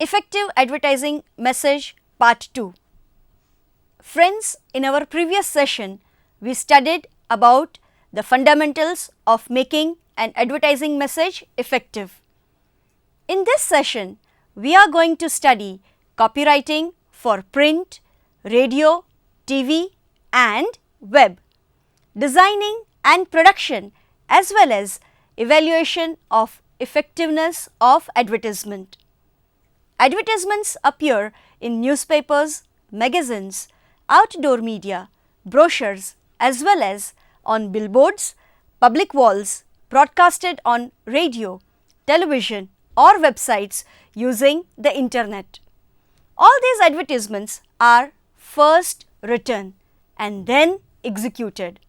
Effective Advertising Message Part 2. Friends, in our previous session, we studied about the fundamentals of making an advertising message effective. In this session, we are going to study copywriting for print, radio, TV and web, designing and production as well as evaluation of effectiveness of advertisement. Advertisements appear in newspapers, magazines, outdoor media, brochures as well as on billboards, public walls, broadcasted on radio, television or websites using the internet. All these advertisements are first written and then executed.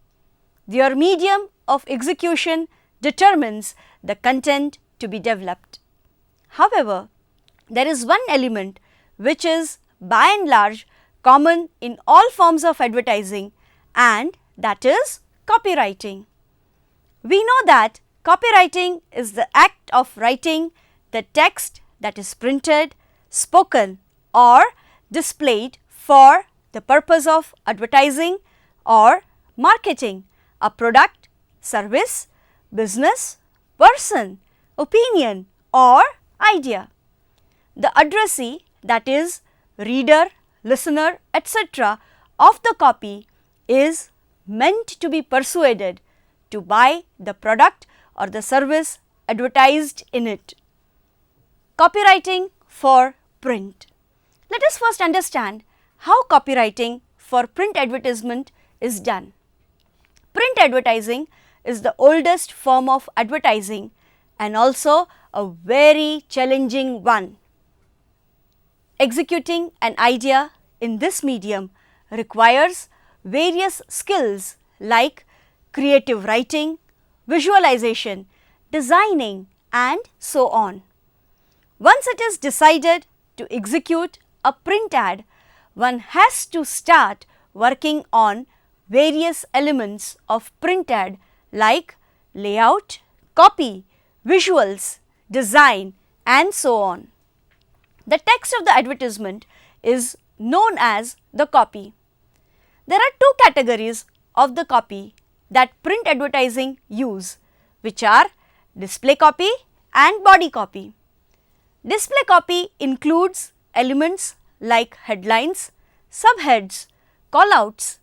Their medium of execution determines the content to be developed. However, there is one element which is by and large common in all forms of advertising, and that is copywriting. We know that copywriting is the act of writing the text that is printed, spoken or displayed for the purpose of advertising or marketing a product, service, business, person, opinion or idea. The addressee, that is reader, listener, etc. of the copy is meant to be persuaded to buy the product or the service advertised in it. Copywriting for print. Let us first understand how copywriting for print advertisement is done. Print advertising is the oldest form of advertising and also a very challenging one. Executing an idea in this medium requires various skills like creative writing, visualization, designing and so on. Once it is decided to execute a print ad, one has to start working on various elements of print ad like layout, copy, visuals, design and so on. The text of the advertisement is known as the copy. There are two categories of the copy that print advertising use, which are display copy and body copy. Display copy includes elements like headlines, subheads, callouts,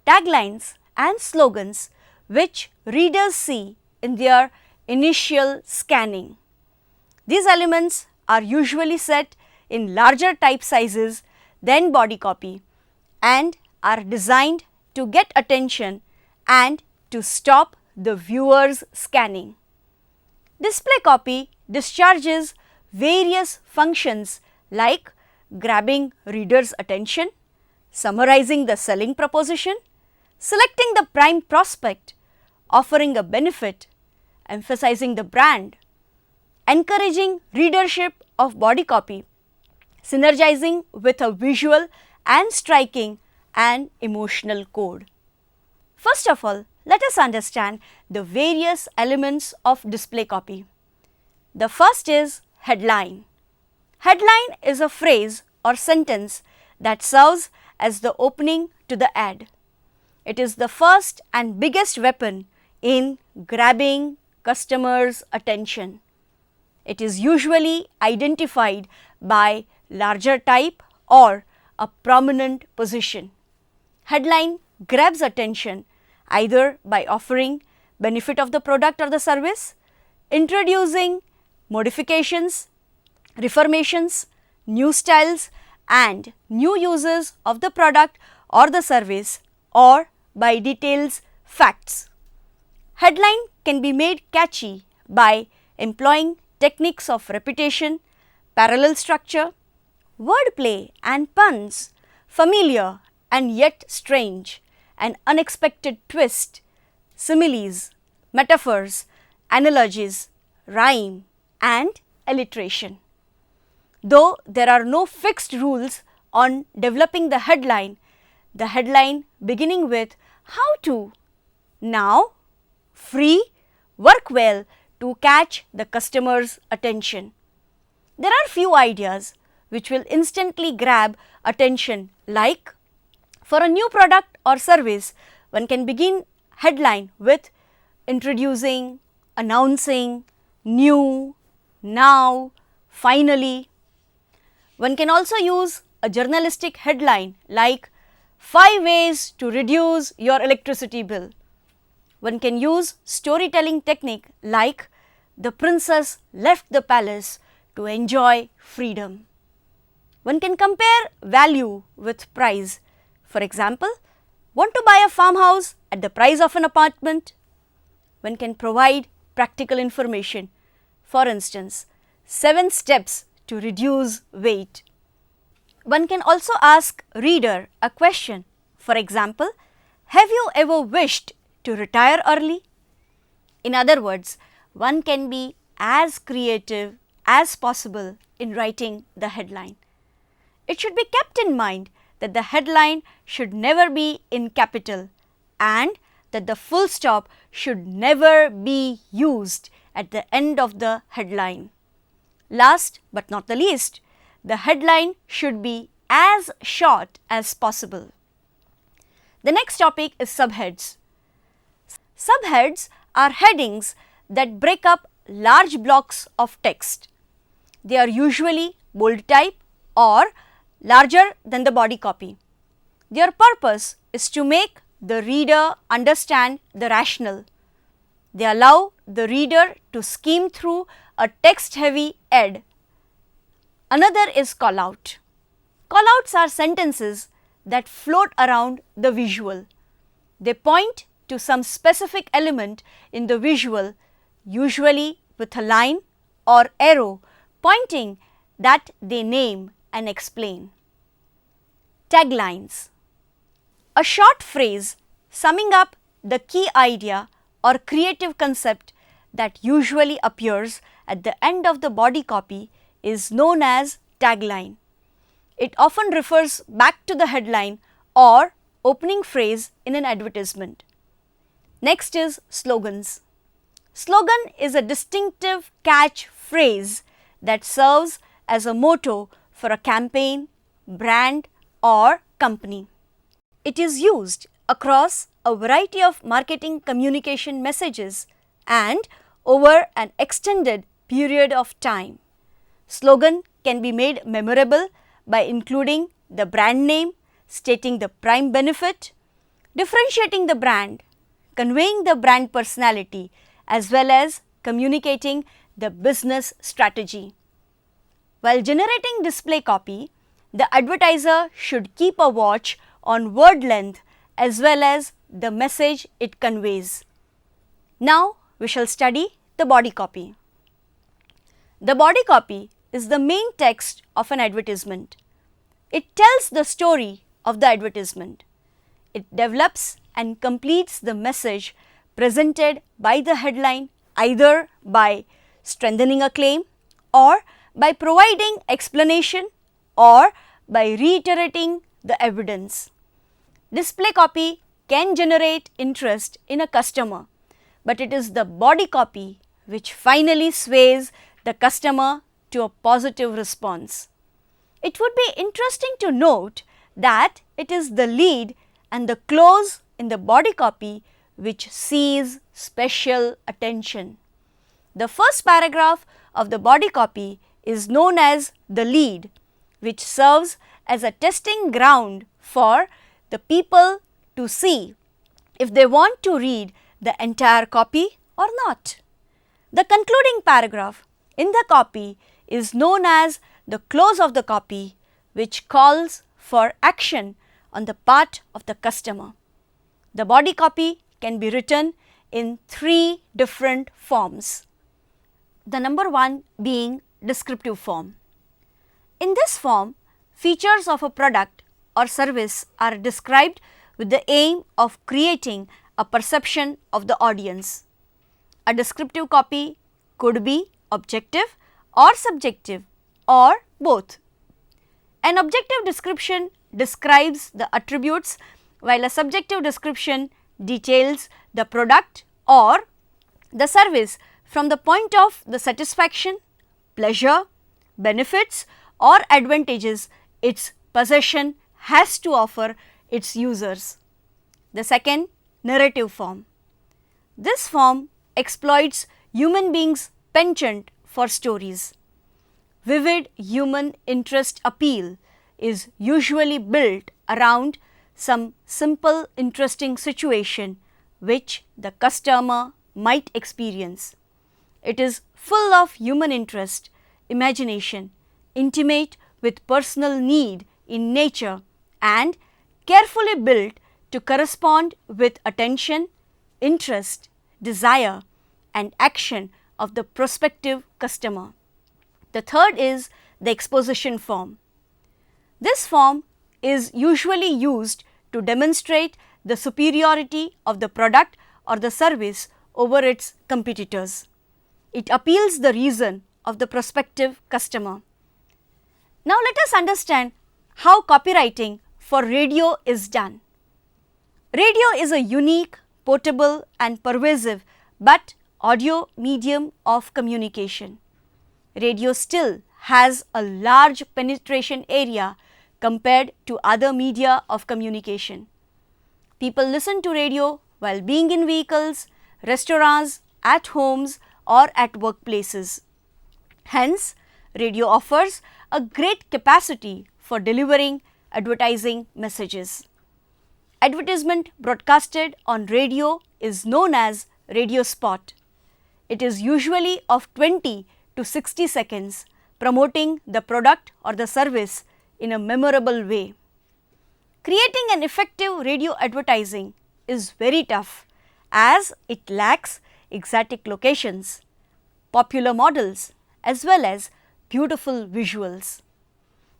taglines and slogans which readers see in their initial scanning. These elements are usually set in larger type sizes than body copy and are designed to get attention and to stop the viewer's scanning. Display copy discharges various functions like grabbing reader's attention, summarizing the selling proposition, selecting the prime prospect, offering a benefit, emphasizing the brand, encouraging readership of body copy, synergizing with a visual and striking an emotional code. First of all, let us understand the various elements of display copy. The first is headline. Headline is a phrase or sentence that serves as the opening to the ad. It is the first and biggest weapon in grabbing customers' attention. It is usually identified by larger type or a prominent position. Headline grabs attention either by offering benefit of the product or the service, introducing modifications, reformations, new styles and new uses of the product or the service, or by details, facts. Headline can be made catchy by employing techniques of repetition, parallel structure, wordplay and puns, familiar and yet strange, an unexpected twist, similes, metaphors, analogies, rhyme and alliteration. Though there are no fixed rules on developing the headline beginning with how to, now, free, work well to catch the customer's attention. There are few ideas which will instantly grab attention, like for a new product or service, one can begin headline with introducing, announcing, new, now, finally. One can also use a journalistic headline like 5 ways to reduce your electricity bill. One can use storytelling technique like the princess left the palace to enjoy freedom. One can compare value with price. For example, want to buy a farmhouse at the price of an apartment? One can provide practical information. For instance, 7 steps to reduce weight. One can also ask reader a question. For example, have you ever wished to retire early? In other words, one can be as creative as possible in writing the headline. It should be kept in mind that the headline should never be in capital and that the full stop should never be used at the end of the headline. Last but not the least, the headline should be as short as possible. The next topic is subheads. Subheads are headings that break up large blocks of text. They are usually bold type or larger than the body copy. Their purpose is to make the reader understand the rationale. They allow the reader to skim through a text-heavy ad. Another is call-out. Call-outs are sentences that float around the visual. They point to some specific element in the visual, usually with a line or arrow pointing that they name and explain. Taglines. A short phrase summing up the key idea or creative concept that usually appears at the end of the body copy is known as tagline. It often refers back to the headline or opening phrase in an advertisement. Next is slogans. Slogan is a distinctive catchphrase that serves as a motto for a campaign, brand, or company. It is used across a variety of marketing communication messages and over an extended period of time. Slogan can be made memorable by including the brand name, stating the prime benefit, differentiating the brand, conveying the brand personality, as well as communicating the business strategy. While generating display copy, the advertiser should keep a watch on word length as well as the message it conveys. Now we shall study the body copy. The body copy is the main text of an advertisement. It tells the story of the advertisement. It develops and completes the message presented by the headline either by strengthening a claim or by providing explanation or by reiterating the evidence. Display copy can generate interest in a customer, but it is the body copy which finally sways the customer to a positive response. It would be interesting to note that it is the lead and the close in the body copy which sees special attention. The first paragraph of the body copy is known as the lead, which serves as a testing ground for the people to see if they want to read the entire copy or not. The concluding paragraph in the copy is known as the close of the copy, which calls for action on the part of the customer. The body copy can be written in 3 different forms. The number 1 being descriptive form. In this form, features of a product or service are described with the aim of creating a perception of the audience. A descriptive copy could be objective or subjective or both. An objective description describes the attributes while a subjective description details the product or the service from the point of the satisfaction, pleasure, benefits or advantages its possession has to offer its users. The second, narrative form. This form exploits human beings' penchant for stories. Vivid human interest appeal is usually built around some simple interesting situation which the customer might experience. It is full of human interest, imagination, intimate with personal need in nature, and carefully built to correspond with attention, interest, desire, and action of the prospective customer. The third is the exposition form. This form is usually used to demonstrate the superiority of the product or the service over its competitors. It appeals the reason of the prospective customer. Now let us understand how copywriting for radio is done. Radio is a unique, portable and pervasive but audio medium of communication. Radio still has a large penetration area compared to other media of communication. People listen to radio while being in vehicles, restaurants, at homes or at workplaces. Hence, radio offers a great capacity for delivering advertising messages. Advertisement broadcasted on radio is known as radio spot. It is usually of 20 to 60 seconds, promoting the product or the service in a memorable way. Creating an effective radio advertising is very tough as it lacks exotic locations, popular models as well as beautiful visuals.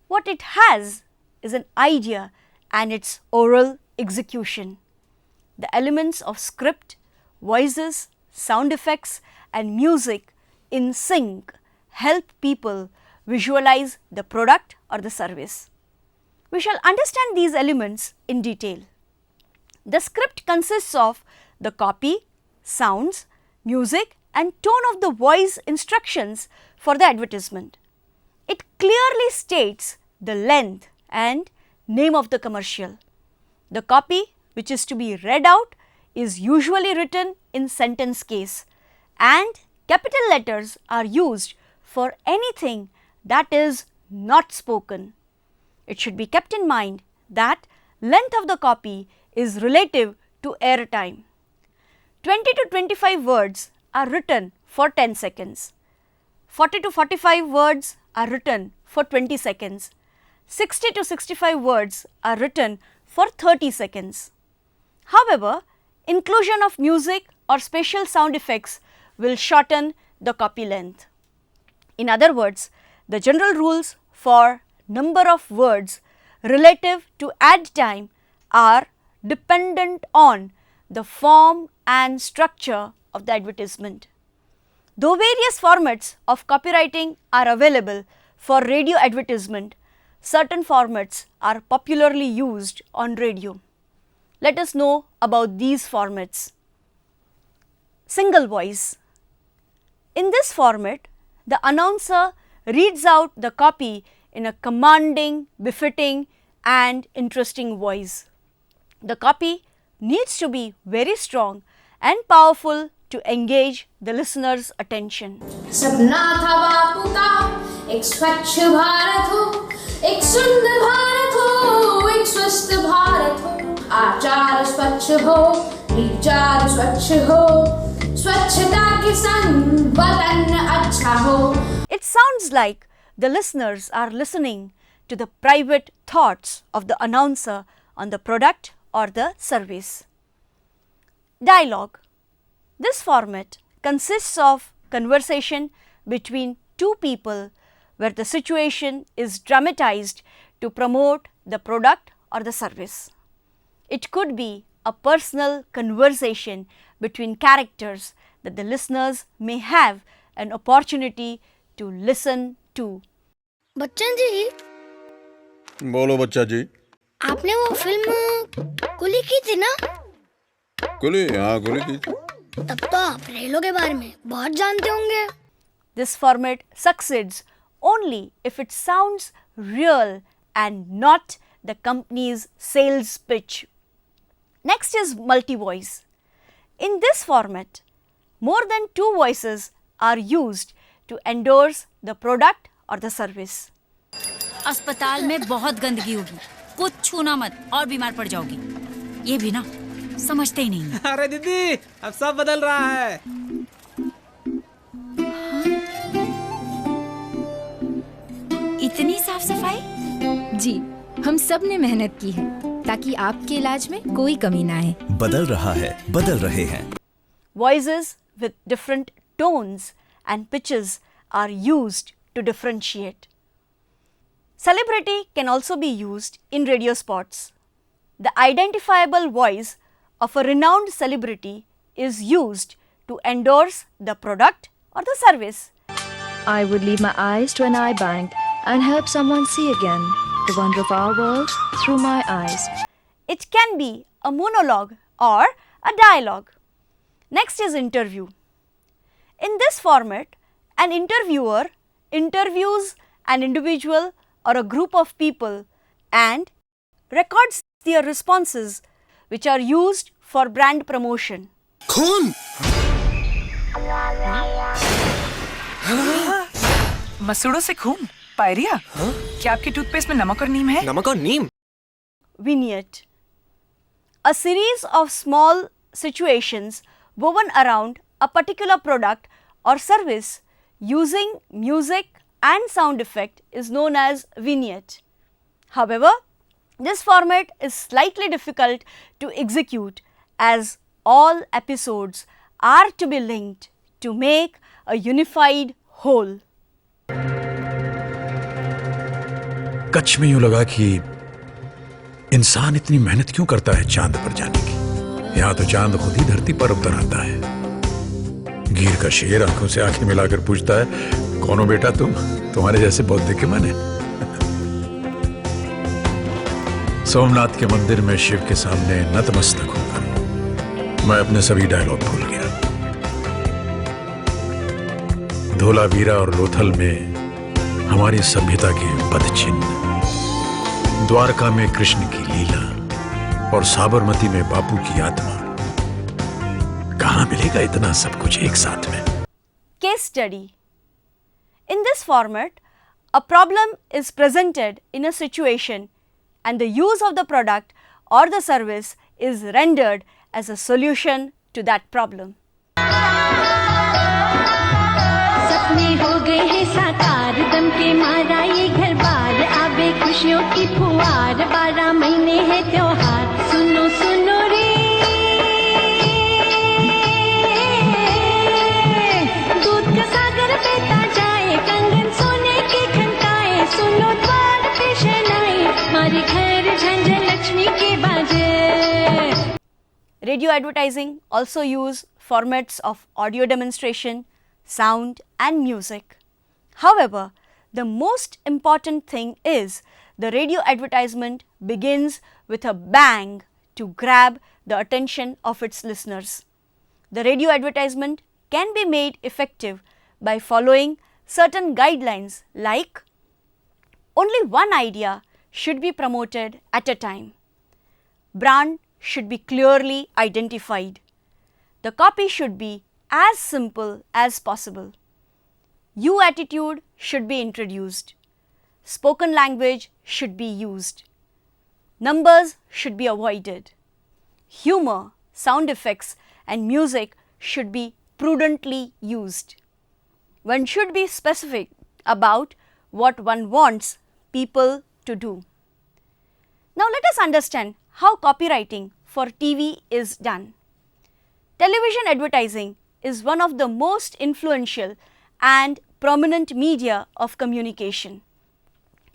What it has is an idea and its oral execution. The elements of script, voices, sound effects and music in sync help people visualize the product or the service. We shall understand these elements in detail. The script consists of the copy, sounds, music and tone of the voice instructions for the advertisement. It clearly states the length and name of the commercial. The copy which is to be read out is usually written in sentence case and capital letters are used for anything that is not spoken. It should be kept in mind that length of the copy is relative to airtime. 20 to 25 words are written for 10 seconds. 40 to 45 words are written for 20 seconds. 60 to 65 words are written for 30 seconds. However, inclusion of music or special sound effects will shorten the copy length. In other words, the general rules for number of words relative to ad time are dependent on the form and structure of the advertisement. Though various formats of copywriting are available for radio advertisement, certain formats are popularly used on radio. Let us know about these formats. Single voice. In this format, the announcer reads out the copy in a commanding, befitting and interesting voice. The copy needs to be very strong and powerful to engage the listener's attention. सपना था बापू का एक स्वच्छ भारत हो, एक सुंदर भारत हो, एक स्वस्थ भारत हो, आचार स्वच्छ हो, विचार स्वच्छ हो, स्वच्छता के संग वतन अच्छा हो. It sounds like the listeners are listening to the private thoughts of the announcer on the product or the service. Dialogue. This format consists of conversation between two people where the situation is dramatized to promote the product or the service. It could be a personal conversation between characters that the listeners may have an opportunity to listen to. Bachchan ji, बोलो बच्चा जी. आपने वो film कुली की थी ना? कुली? हाँ, कुली की. तब तो आप रेलों के बारे में बहुत जानते होंगे. This format succeeds only if it sounds real and not the company's sales pitch. Next is multi-voice. In this format, more than two voices are used to endorse the product or the service. अस्पताल में बहुत गंदगी होगी, कुछ छूना मत और बीमार पड़ जाओगी। ये भी ना समझते ही नहीं। अरे दीदी, अब सब बदल रहा है। इतनी साफ सफाई? जी, हम सब ने मेहनत की है ताकि आपके इलाज में कोई कमी ना आए। बदल रहा है, बदल रहे हैं। Voices with different tones and pitches are used to differentiate. Celebrity can also be used in radio spots. The identifiable voice of a renowned celebrity is used to endorse the product or the service. I would leave my eyes to an eye bank and help someone see again the wonder of our world through my eyes. It can be a monologue or a dialogue. Next is interview. In this format, an interviewer interviews an individual or a group of people and records their responses, which are used for brand promotion. खून? मसूड़ों से खून? Pyorrhoea? क्या आपके toothpaste में नमक और नीम है? नमक और नीम? Vignette. A series of small situations woven around a particular product or service using music and sound effect is known as vignette. However, this format is slightly difficult to execute as all episodes are to be linked to make a unified whole. Kutch में यूं लगा कि इंसान इतनी मेहनत क्यों करता है चांद पर जाने की। यहाँ तो चांद खुद ही धरती पर उतर आता है। गिर का शेर आंखों से आंखें मिलाकर पूछता है, कौन हो बेटा तुम? तुम्हारे जैसे बौद्ध के मन है। सोमनाथ के मंदिर में शिव के सामने नतमस्तक होकर मैं अपने सभी डायलॉग भूल गया। धोलावीरा और लोथल में हमारी सभ्यता के पदचिन्ह, द्वारका में कृष्ण की लीला और साबरमती में बापू की आत्मा। कहाँ मिलेगा इतना सब कुछ एक साथ में? Case study. In this format, a problem is presented in a situation and the use of the product or the service is rendered as a solution to that problem. सपने हो गए हैं साकार, दम के मारा ये घर बार, आवे खुशियों की फुहार, 12 महीने है त्योहार, सुनो सुनो रे, दूध का सागर बहता जाए, कंगन सोने की खनकाए, सुनो द्वार पे शहनाई, हमारे घर झंझर लक्ष्मी के बाजे. Radio advertising also use formats of audio demonstration, sound and music. However, the most important thing is the radio advertisement begins with a bang to grab the attention of its listeners. The radio advertisement can be made effective by following certain guidelines like only one idea should be promoted at a time. Brand should be clearly identified. The copy should be as simple as possible. You attitude should be introduced. Spoken language should be used. Numbers should be avoided. Humor, sound effects and music should be prudently used. One should be specific about what one wants people to do. Now let us understand how copywriting for TV is done. Television advertising is one of the most influential and prominent media of communication.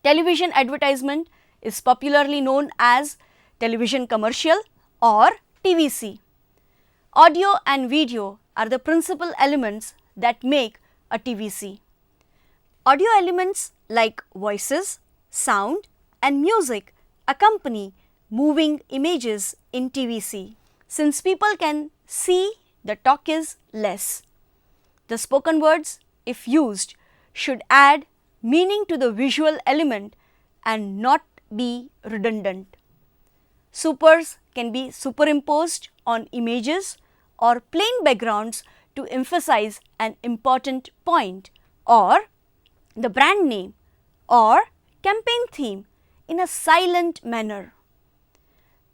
Television advertisement is popularly known as television commercial or TVC. Audio and video are the principal elements that make a TVC. Audio elements like voices, sound and music accompany moving images in TVC. Since people can see, the talk is less. The spoken words, if used, should add meaning to the visual element and not be redundant. Supers can be superimposed on images or plain backgrounds to emphasize an important point, or the brand name or campaign theme in a silent manner.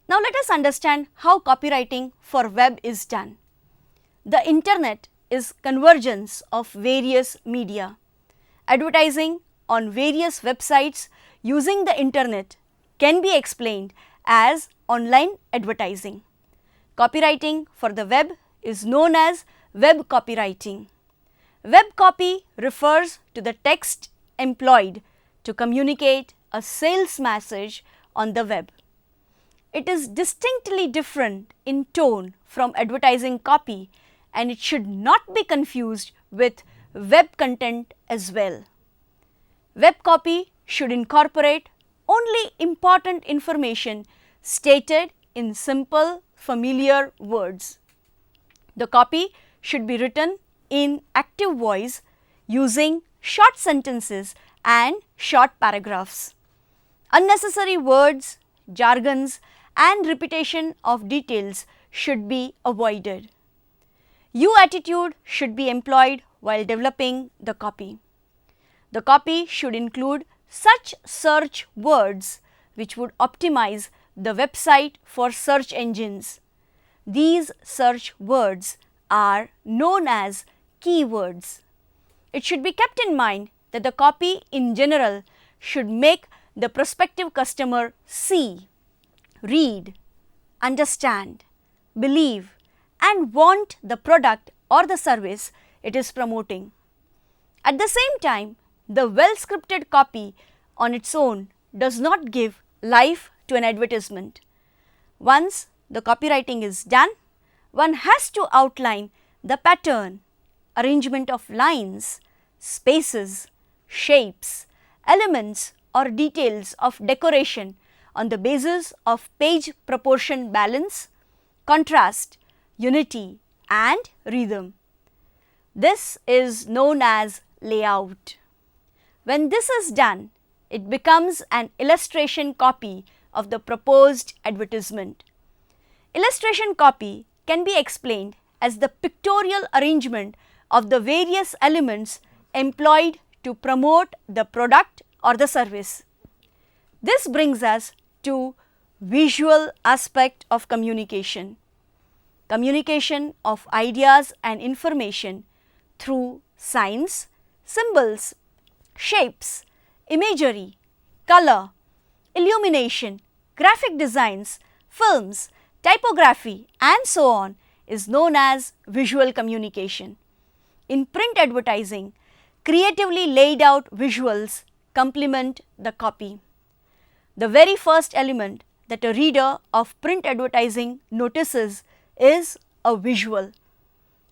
Now let us understand how copywriting for web is done. The internet is convergence of various media. Advertising on various websites using the internet can be explained as online advertising. Copywriting for the web is known as web copywriting. Web copy refers to the text employed to communicate a sales message on the web. It is distinctly different in tone from advertising copy, and it should not be confused with web content as well. Web copy should incorporate only important information stated in simple, familiar words. The copy should be written in active voice using short sentences and short paragraphs. Unnecessary words, jargons, and repetition of details should be avoided. You attitude should be employed while developing the copy. The copy should include such search words which would optimize the website for search engines. These search words are known as keywords. It should be kept in mind that the copy in general should make the prospective customer see, read, understand, believe, and want the product or the service it is promoting. At the same time, the well-scripted copy on its own does not give life to an advertisement. Once the copywriting is done, one has to outline the pattern, arrangement of lines, spaces, shapes, elements or details of decoration on the basis of page proportion balance, contrast, unity and rhythm. This is known as layout. When this is done, it becomes an illustration copy of the proposed advertisement. Illustration copy can be explained as the pictorial arrangement of the various elements employed to promote the product or the service. This brings us to visual aspect of communication. Communication of ideas and information through signs, symbols, shapes, imagery, color, illumination, graphic designs, films, typography and so on is known as visual communication. In print advertising, creatively laid out visuals complement the copy. The very first element that a reader of print advertising notices is a visual.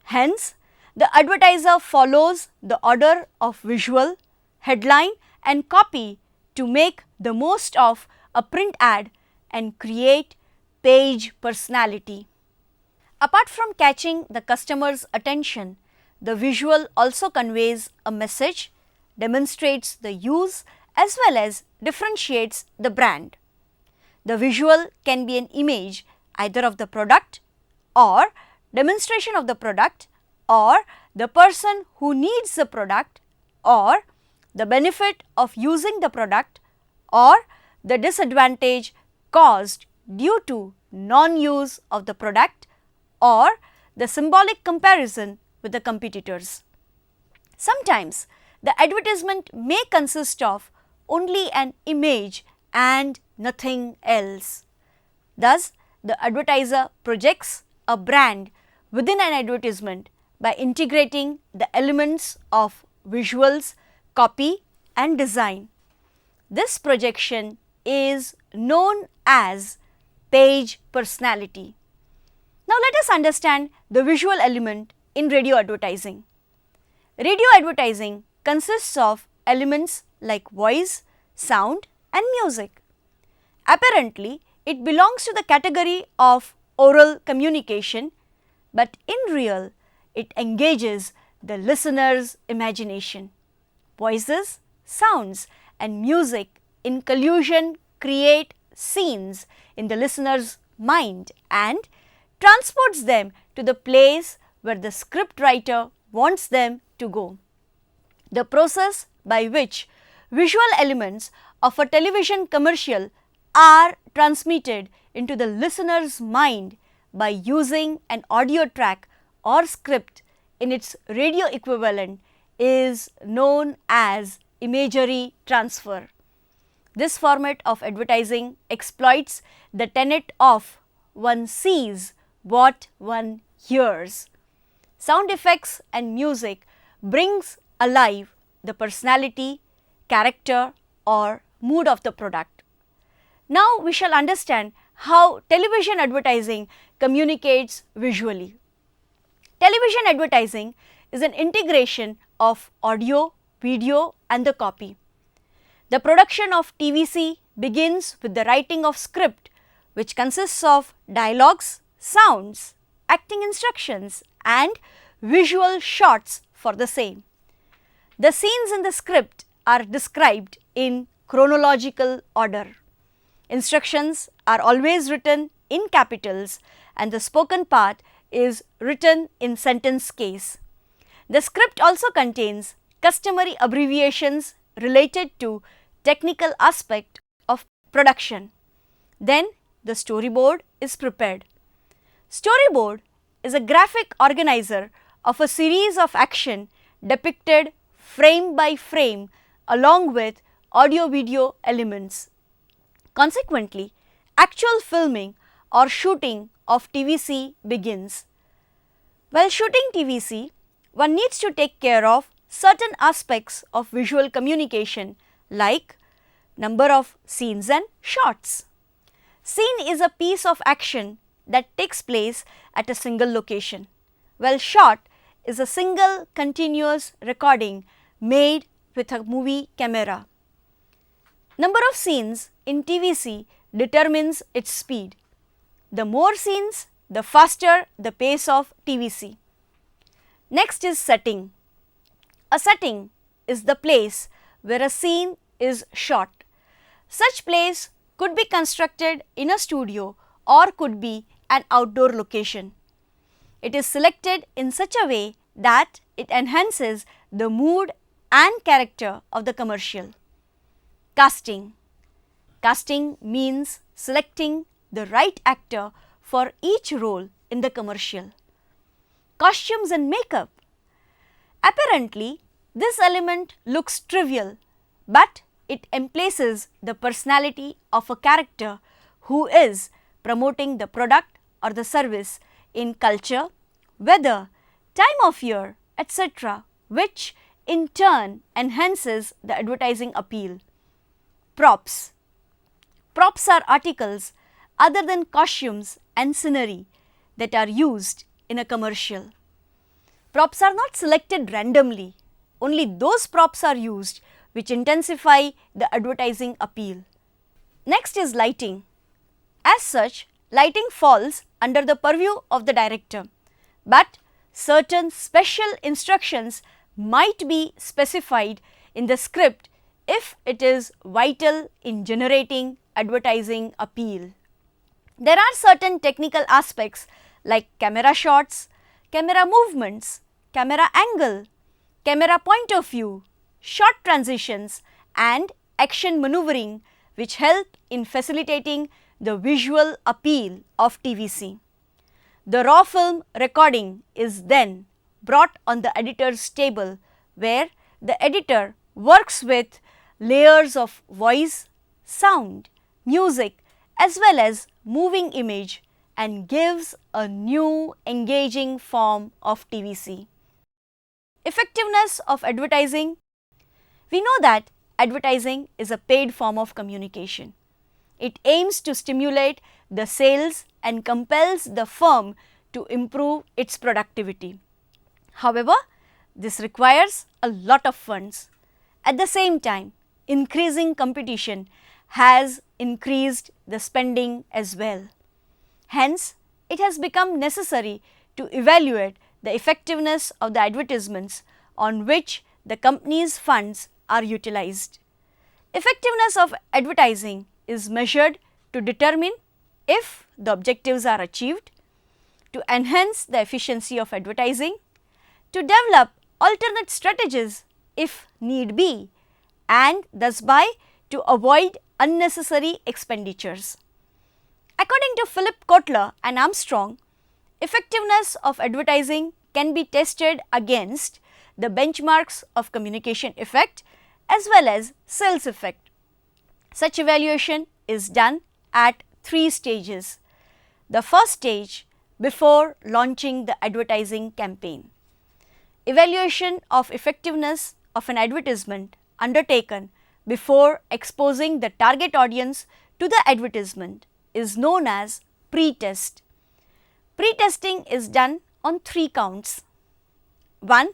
Hence, the advertiser follows the order of visual, headline and copy to make the most of a print ad and create page personality. Apart from catching the customer's attention, the visual also conveys a message, demonstrates the use as well as differentiates the brand. The visual can be an image either of the product or demonstration of the product or the person who needs the product or the benefit of using the product or the disadvantage caused due to non-use of the product or the symbolic comparison with the competitors. Sometimes the advertisement may consist of only an image and nothing else. Thus, the advertiser projects a brand within an advertisement by integrating the elements of visuals, copy and design. This projection is known as page personality. Now let us understand the visual element in radio advertising. Radio advertising consists of elements like voice, sound and music. Apparently, it belongs to the category of oral communication, but in real, it engages the listener's imagination. Voices, sounds, and music in collusion create scenes in the listener's mind and transports them to the place where the script writer wants them to go. The process by which visual elements of a television commercial are transmitted into the listener's mind by using an audio track or script in its radio equivalent is known as imagery transfer. This format of advertising exploits the tenet of one sees what one hears. Sound effects and music brings alive the personality, character or mood of the product. Now we shall understand how television advertising communicates visually. Television advertising is an integration of audio, video and the copy. The production of TVC begins with the writing of script, which consists of dialogues, sounds, acting instructions and visual shots for the same. The scenes in the script are described in chronological order. Instructions are always written in capitals and the spoken part is written in sentence case. The script also contains customary abbreviations related to technical aspect of production. Then the storyboard is prepared. Storyboard is a graphic organizer of a series of action depicted frame by frame along with audio-video elements. Consequently, actual filming or shooting of TVC begins. While shooting TVC, one needs to take care of certain aspects of visual communication like number of scenes and shots. Scene is a piece of action that takes place at a single location, while shot is a single continuous recording made with a movie camera. Number of scenes in TVC determines its speed. The more scenes, the faster the pace of TVC. Next is setting. A setting is the place where a scene is shot. Such place could be constructed in a studio or could be an outdoor location. It is selected in such a way that it enhances the mood and character of the commercial. Casting. Casting means selecting the right actor for each role in the commercial. Costumes and makeup. Apparently, this element looks trivial, but it emplaces the personality of a character who is promoting the product or the service in culture, weather, time of year, etc., which in turn enhances the advertising appeal. Props. Props are articles other than costumes and scenery that are used in a commercial. Props are not selected randomly. Only those props are used which intensify the advertising appeal. Next is lighting. As such, lighting falls under the purview of the director, but certain special instructions might be specified in the script if it is vital in generating advertising appeal. There are certain technical aspects like camera shots, camera movements, camera angle, camera point of view, shot transitions and action maneuvering which help in facilitating the visual appeal of TVC. The raw film recording is then brought on the editor's table where the editor works with layers of voice, sound, music as well as moving image and gives a new engaging form of TVC. Effectiveness of advertising. We know that advertising is a paid form of communication. It aims to stimulate the sales and compels the firm to improve its productivity. However, this requires a lot of funds. At the same time, increasing competition has increased the spending as well. Hence, it has become necessary to evaluate the effectiveness of the advertisements on which the company's funds are utilized. Effectiveness of advertising is measured to determine if the objectives are achieved, to enhance the efficiency of advertising, to develop alternate strategies if need be, and thus by to avoid unnecessary expenditures. According to Philip Kotler and Armstrong, effectiveness of advertising can be tested against the benchmarks of communication effect as well as sales effect. Such evaluation is done at 3 stages. The first stage, before launching the advertising campaign. Evaluation of effectiveness of an advertisement undertaken before exposing the target audience to the advertisement is known as pre-test. Pre-testing is done on 3 counts. 1.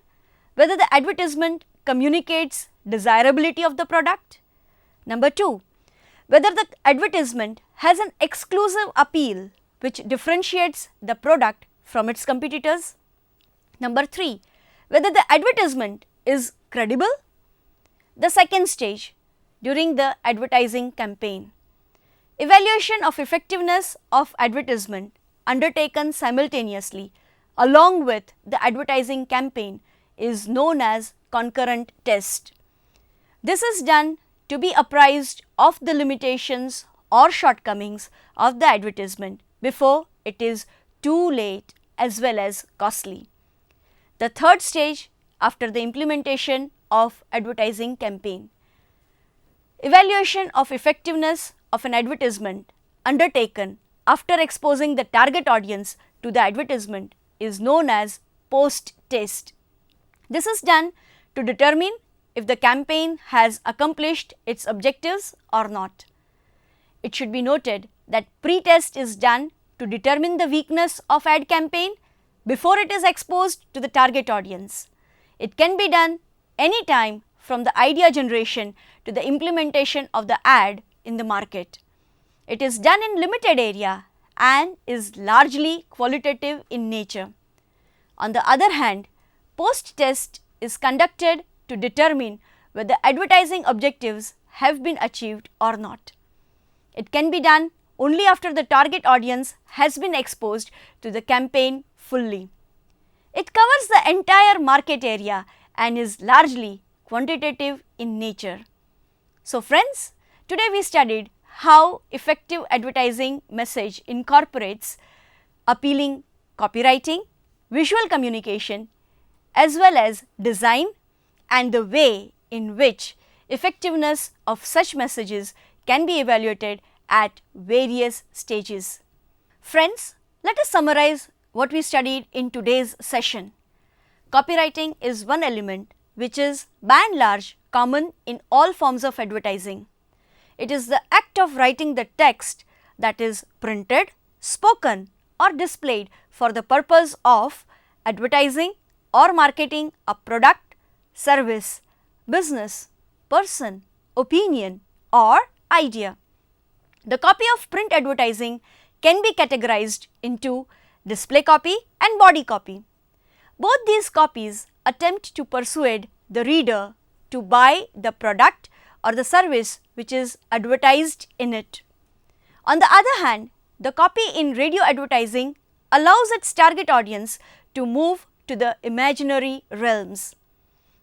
Whether the advertisement communicates desirability of the product. Number 2. Whether the advertisement has an exclusive appeal which differentiates the product from its competitors. Number 3. Whether the advertisement is credible. The second stage, during the advertising campaign. Evaluation of effectiveness of advertisement undertaken simultaneously along with the advertising campaign is known as concurrent test. This is done to be apprised of the limitations or shortcomings of the advertisement before it is too late as well as costly. The third stage, after the implementation of advertising campaign. Evaluation of effectiveness of an advertisement undertaken after exposing the target audience to the advertisement is known as post-test. This is done to determine if the campaign has accomplished its objectives or not. It should be noted that pre-test is done to determine the weakness of ad campaign before it is exposed to the target audience. It can be done any time from the idea generation to the implementation of the ad in the market. It is done in limited area and is largely qualitative in nature. On the other hand, post-test is conducted to determine whether advertising objectives have been achieved or not. It can be done only after the target audience has been exposed to the campaign fully. It covers the entire market area and is largely quantitative in nature. So friends, today we studied how effective advertising message incorporates appealing copywriting, visual communication as well as design and the way in which effectiveness of such messages can be evaluated at various stages. Friends, let us summarize what we studied in today's session. Copywriting is one element which is by and large common in all forms of advertising. It is the act of writing the text that is printed, spoken or displayed for the purpose of advertising or marketing a product, service, business, person, opinion or idea. The copy of print advertising can be categorized into display copy and body copy. Both these copies attempt to persuade the reader to buy the product or the service which is advertised in it. On the other hand, the copy in radio advertising allows its target audience to move to the imaginary realms.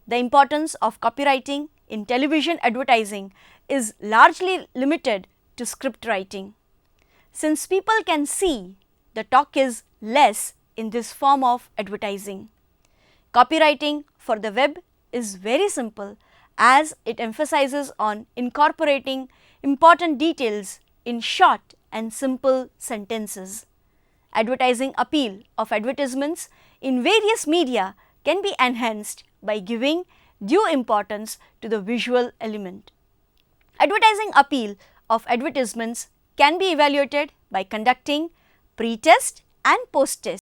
The importance of copywriting in television advertising is largely limited to script writing. Since people can see, the talk is less in this form of advertising. Copywriting for the web is very simple as it emphasizes on incorporating important details in short and simple sentences. Advertising appeal of advertisements in various media can be enhanced by giving due importance to the visual element. Advertising appeal of advertisements can be evaluated by conducting pre-test and post-test.